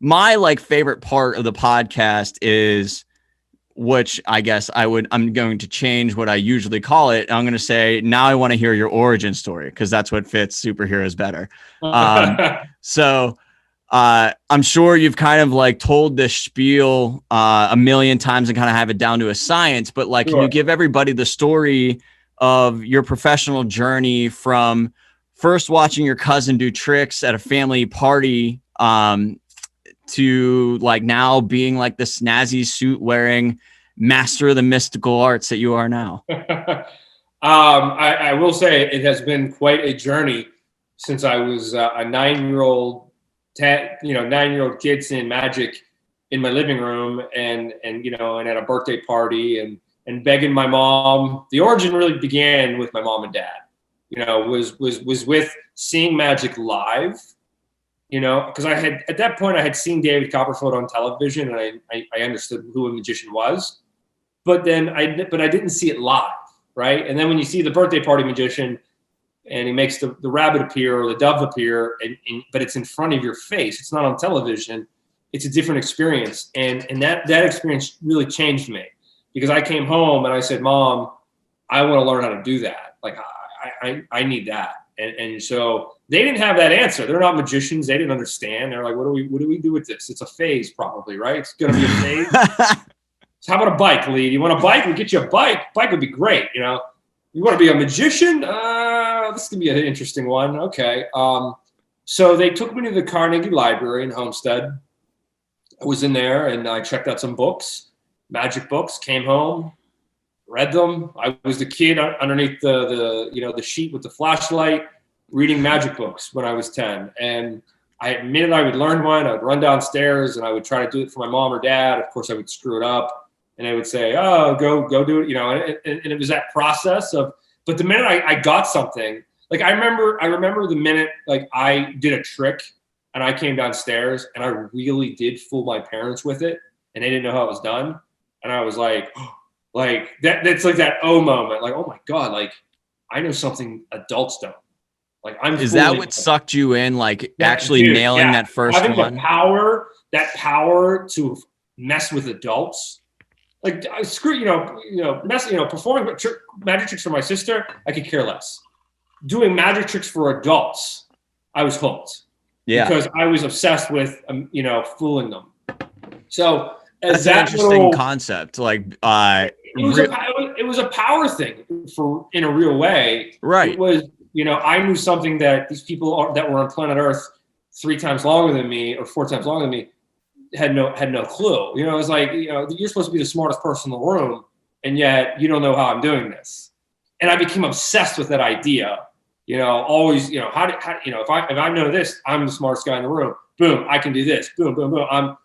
my like favorite part of the podcast is, which I guess I'm going to change what I usually call it. I'm going to say, now I want to hear your origin story, because that's what fits superheroes better. So I'm sure you've kind of like told this spiel a million times and kind of have it down to a science, but like, can you give everybody the story of your professional journey from first watching your cousin do tricks at a family party, to like now being like the snazzy suit wearing master of the mystical arts that you are now? I will say it has been quite a journey since I was a 9-year-old, 9-year-old kid seeing magic in my living room and at a birthday party and begging my mom. The origin really began with my mom and dad. Was with seeing magic live. Because at that point I had seen David Copperfield on television and I understood who a magician was, but I didn't see it live, right? And then when you see the birthday party magician and he makes the rabbit appear or the dove appear, but it's in front of your face, it's not on television, it's a different experience, and that experience really changed me, because I came home and I said, Mom, I want to learn how to do that. Like I need that. And so they didn't have that answer. They're not magicians. They didn't understand. They're like, what do we do with this? It's a phase, probably, right? It's going to be a phase. So how about a bike, Lee? You want a bike? We'll get you a bike. Bike would be great. You want to be a magician? This could be an interesting one. Okay. So they took me to the Carnegie Library in Homestead. I was in there and I checked out some books, magic books, came home, read them. I was the kid underneath the sheet with the flashlight, reading magic books when I was 10. And I admitted I would learn one. I would run downstairs and I would try to do it for my mom or dad. Of course, I would screw it up, and they would say, "Oh, go do it." And it was that process of. But the minute I got something, like I remember the minute like I did a trick and I came downstairs and I really did fool my parents with it, and they didn't know how it was done, and I was like. Like that's like that moment, like, oh my God, like I know something adults don't. Like Is that what sucked you in, like actually nailing that first having one? That power to mess with adults. Like screw, performing magic tricks for my sister, I could care less. Doing magic tricks for adults, I was hooked. Yeah. Because I was obsessed with fooling them. So that's an interesting concept. Like it was a power thing in a real way. Right. It was, I knew something that these people that were on planet Earth 3 times longer than me or 4 times longer than me had no clue. It was like, you're supposed to be the smartest person in the room, and yet you don't know how I'm doing this. And I became obsessed with that idea. Always, if I know this, I'm the smartest guy in the room. Boom, I can do this. Boom, boom, boom.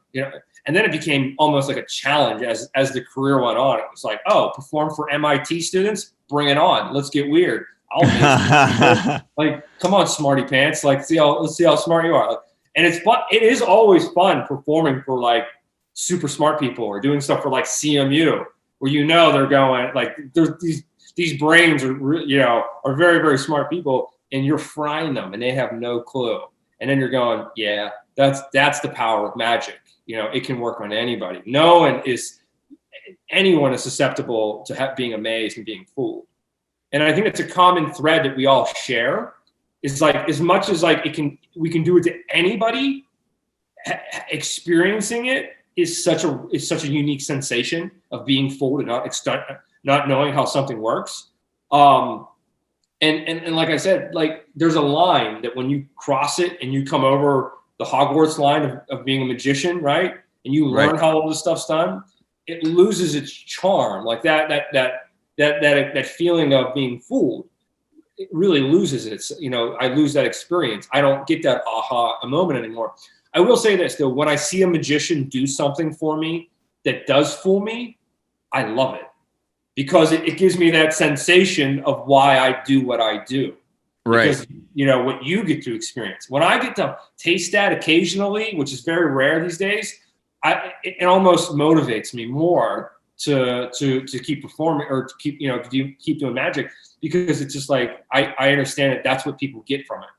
And then it became almost like a challenge as the career went on. It was like, oh, perform for MIT students? Bring it on. Let's get weird. Like, come on, smarty pants. Like, let's see how smart you are. And it's fun. It is always fun performing for like super smart people or doing stuff for like CMU, where they're going like there's these brains are very, very smart people, and you're frying them and they have no clue. And then you're going, yeah, that's the power of magic. It can work on anybody. Anyone is susceptible to being amazed and being fooled. And I think it's a common thread that we all share. Is like, as much as like we can do it to anybody, experiencing it is such a unique sensation of being fooled and not knowing how something works. And like I said, like there's a line that when you cross it and you come over the Hogwarts line of being a magician, right? And you learn how all this stuff's done, it loses its charm. Like that feeling of being fooled, it really loses its, I lose that experience. I don't get that aha moment anymore. I will say this though, when I see a magician do something for me that does fool me, I love it, because it gives me that sensation of why I do what I do. Right. Because, what you get to experience. When I get to taste that occasionally, which is very rare these days, it almost motivates me more to keep performing or to keep doing magic, because it's just like, I understand that that's what people get from it.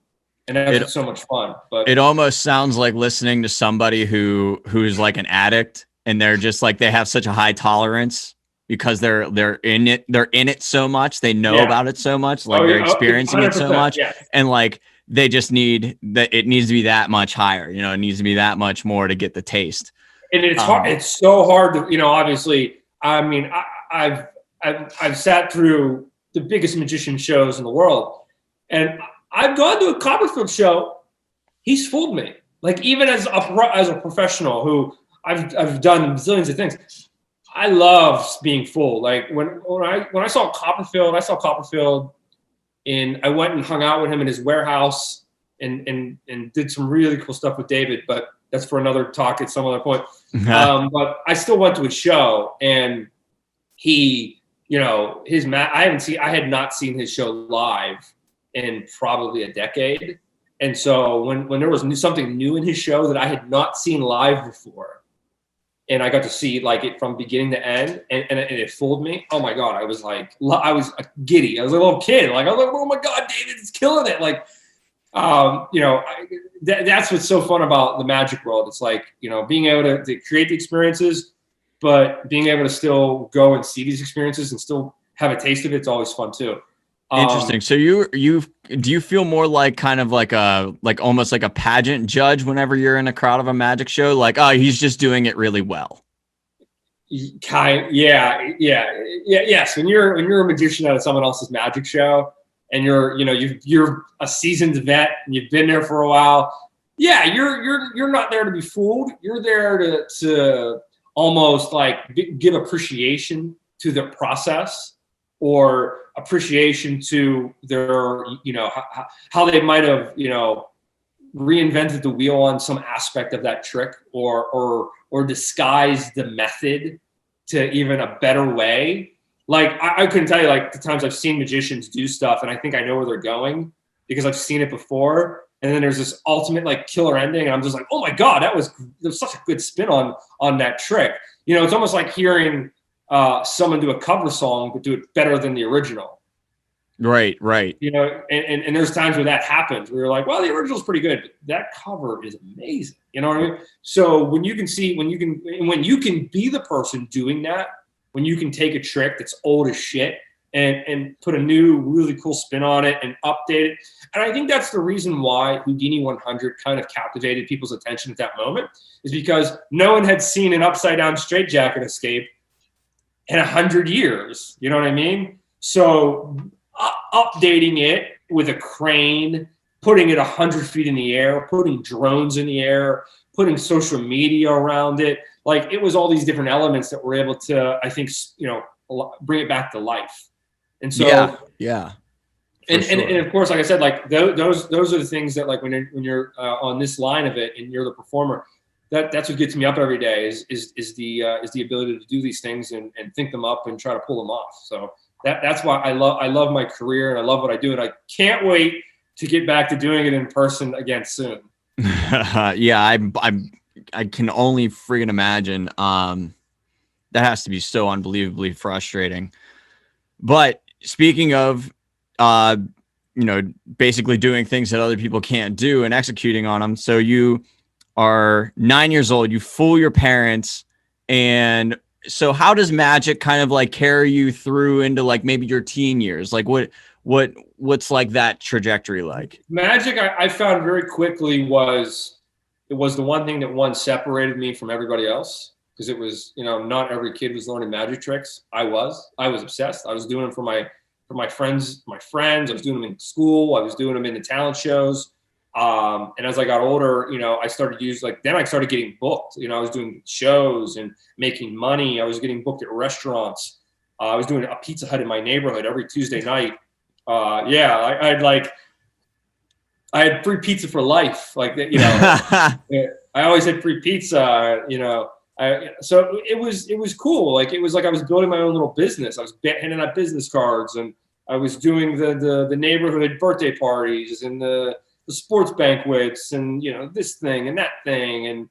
And that's so much fun. But it almost sounds like listening to somebody who's like an addict, and they're just like, they have such a high tolerance because they're in it so much, they know about it so much, like they're experiencing it so much, and like they just need that, it needs to be that much higher, you know, it needs to be that much more to get the taste. And it's hard, it's so hard to, you know, obviously, I mean, I've sat through the biggest magician shows in the world, and I've gone to a Copperfield show. He's fooled me. Like, even as a professional who I've done zillions of things, I love being fooled. Like when I saw Copperfield, I went and hung out with him in his warehouse and did some really cool stuff with David, but that's for another talk at some other point. But I still went to his show, and he, you know, I had not seen his show live in probably a decade. And so when there was something new in his show that I had not seen live before, and I got to see like it from beginning to end, and it fooled me. Oh my God. I was giddy. I was a little kid. Like, I was like, oh my God, David is killing it. Like, you know, that's what's so fun about the magic world. It's like, you know, being able to create the experiences, but being able to still go and see these experiences and still have a taste of it's always fun too. Interesting. So do you feel more like kind of like almost like a pageant judge whenever you're in a crowd of a magic show? Like, oh, he's just doing it really well. Yes. When you're a magician at someone else's magic show, and you're a seasoned vet and you've been there for a while. Yeah, you're not there to be fooled. You're there to almost like give appreciation to the process, or appreciation to their, you know, how they might have, you know, reinvented the wheel on some aspect of that trick, or disguised the method to even a better way. Like, I couldn't tell you like the times I've seen magicians do stuff and I think I know where they're going because I've seen it before. And then there's this ultimate like killer ending, and I'm just like, oh my God, there was such a good spin on that trick. You know, it's almost like hearing someone do a cover song but do it better than the original. Right. You know, and there's times where that happens where you're like, well, the original's pretty good, but that cover is amazing. You know what I mean? So when you can be the person doing that, when you can take a trick that's old as shit and put a new really cool spin on it and update it. And I think that's the reason why Houdini 100 kind of captivated people's attention at that moment, is because no one had seen an upside down straitjacket escape in 100 years. You know what I mean? So updating it with a crane, putting it 100 feet in the air, putting drones in the air, putting social media around it. Like, it was all these different elements that were able to, I think, you know, bring it back to life. And so, yeah. And of course, like I said, like those are the things that, like, when you're on this line of it and you're the performer, that's what gets me up every day is the ability to do these things and think them up and try to pull them off. So that's why I love my career and I love what I do, and I can't wait to get back to doing it in person again soon. Yeah, I can only freaking imagine. That has to be so unbelievably frustrating. But speaking of, you know, basically doing things that other people can't do and executing on them. So you are 9 years old, you fool your parents. And so how does magic kind of like carry you through into like maybe your teen years? Like what's like that trajectory like? Magic, I found very quickly was the one thing that separated me from everybody else. Because it was, you know, not every kid was learning magic tricks. I was obsessed. I was doing them for my friends. I was doing them in school. I was doing them in the talent shows. And as I got older, you know, I started getting booked. You know, I was doing shows and making money. I was getting booked at restaurants. I was doing a Pizza Hut in my neighborhood every Tuesday night. I had free pizza for life. Like, you know, I always had free pizza, you know. So it was cool. Like, it was like I was building my own little business. I was handing out business cards, and I was doing the neighborhood birthday parties and the sports banquets, and, you know, this thing and that thing. And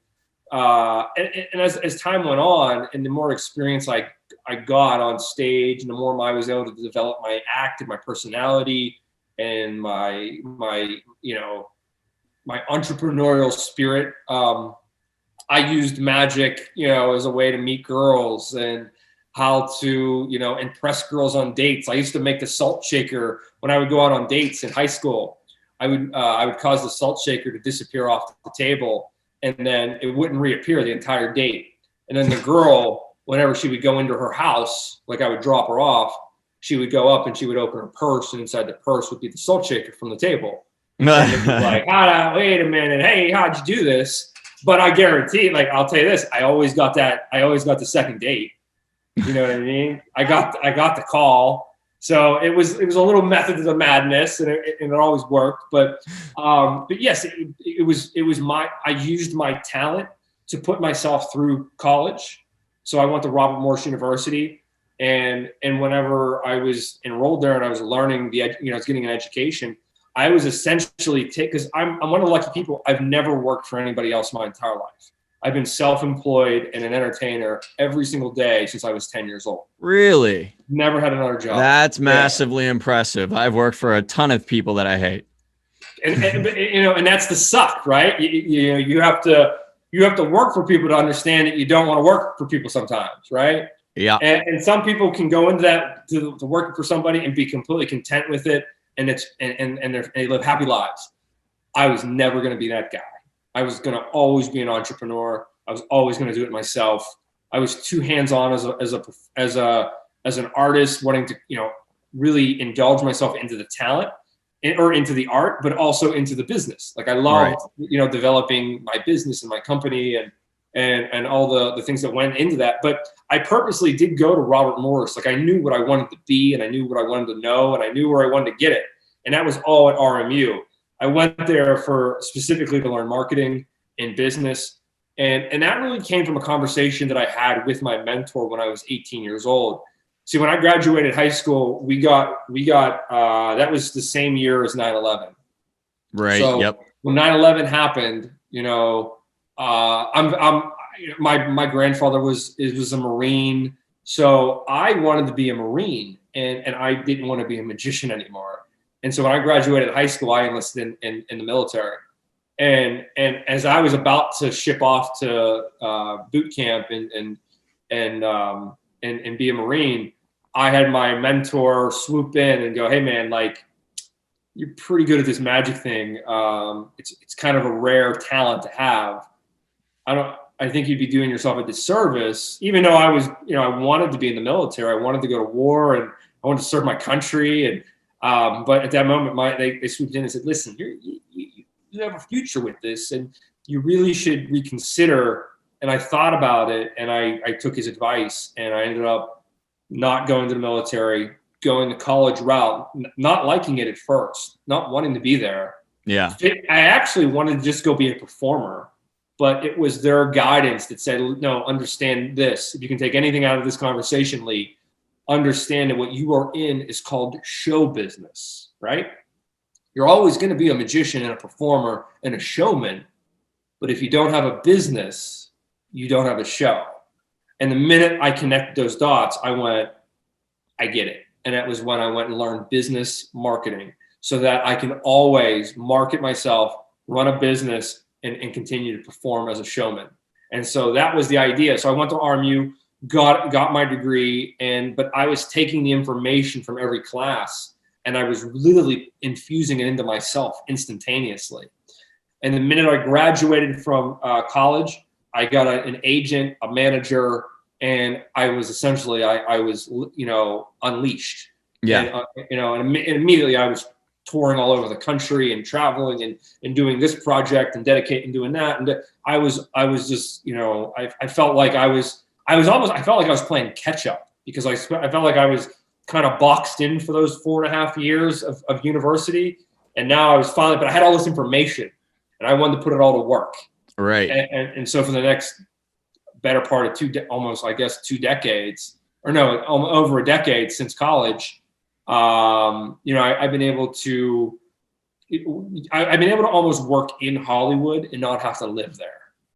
as time went on, and the more experience I got on stage, and the more I was able to develop my act and my personality and my you know, entrepreneurial spirit. I used magic, as a way to meet girls and how to, impress girls on dates. I used to make the salt shaker when I would go out on dates in high school. I would cause the salt shaker to disappear off the table, and then it wouldn't reappear the entire date. And then the girl, whenever she would go into her house, like I would drop her off, she would go up and she would open her purse, and inside the purse would be the salt shaker from the table. And it was like, wait a minute, hey, how'd you do this? But I guarantee, like, I'll tell you this, I always got the second date. You know what I mean? I got the call. So it was a little method to the madness, and it always worked. But yes, I used my talent to put myself through college. So I went to Robert Morris University, and whenever I was enrolled there and I was learning I was getting an education, I was essentially because I'm one of the lucky people. I've never worked for anybody else my entire life. I've been self-employed and an entertainer every single day since I was 10 years old. Really? Never had another job. That's massively impressive. I've worked for a ton of people that I hate. And that's the suck, right? You have to work for people to understand that you don't want to work for people sometimes, right? Yeah. And some people can go into that to working for somebody and be completely content with it, and they live happy lives. I was never going to be that guy. I was going to always be an entrepreneur. I was always going to do it myself. I was too hands-on as an artist, wanting to, really indulge myself into the talent or into the art, but also into the business. Like I loved, developing my business and my company and all the things that went into that. But I purposely did go to Robert Morris. Like I knew what I wanted to be, and I knew what I wanted to know, and I knew where I wanted to get it. And that was all at RMU. I went there specifically to learn marketing and business. And that really came from a conversation that I had with my mentor when I was 18 years old. See, when I graduated high school, we got that was the same year as 9/11. Right. So yep. When 9/11 happened, my grandfather was a Marine. So I wanted to be a Marine, and I didn't want to be a magician anymore. And so when I graduated high school, I enlisted in the military. And as I was about to ship off to boot camp and be a Marine, I had my mentor swoop in and go, "Hey man, like you're pretty good at this magic thing. It's kind of a rare talent to have. I think you'd be doing yourself a disservice." Even though I was, I wanted to be in the military, I wanted to go to war, and I wanted to serve my country. And but at that moment, they swooped in and said, "Listen, you have a future with this, and you really should reconsider." And I thought about it, and I took his advice, and I ended up not going to the military, going the college route, not liking it at first, not wanting to be there. Yeah. I actually wanted to just go be a performer, but it was their guidance that said, "No, understand this. If you can take anything out of this conversation, Lee, understand that what you are in is called show business, right? You're always going to be a magician and a performer and a showman. But if you don't have a business, you don't have a show." And the minute I connected those dots, I went, I get it. And that was when I went and learned business marketing so that I can always market myself, run a business, and continue to perform as a showman. And so that was the idea. So I went to RMU, got my degree, but I was taking the information from every class, and I was literally infusing it into myself instantaneously. And the minute I graduated from college, I got an agent, a manager, and I was essentially, I was, unleashed. Yeah. And immediately I was touring all over the country and traveling and doing this project and dedicating doing that. And I was just, I felt like I felt like I was playing catch up because I felt like I was kind of boxed in for those 4.5 years of university. And now I was finally, but I had all this information and I wanted to put it all to work. Right. And so for the next better part of 2 decades, or no, over a decade since college, I've been able to almost work in Hollywood and not have to live there.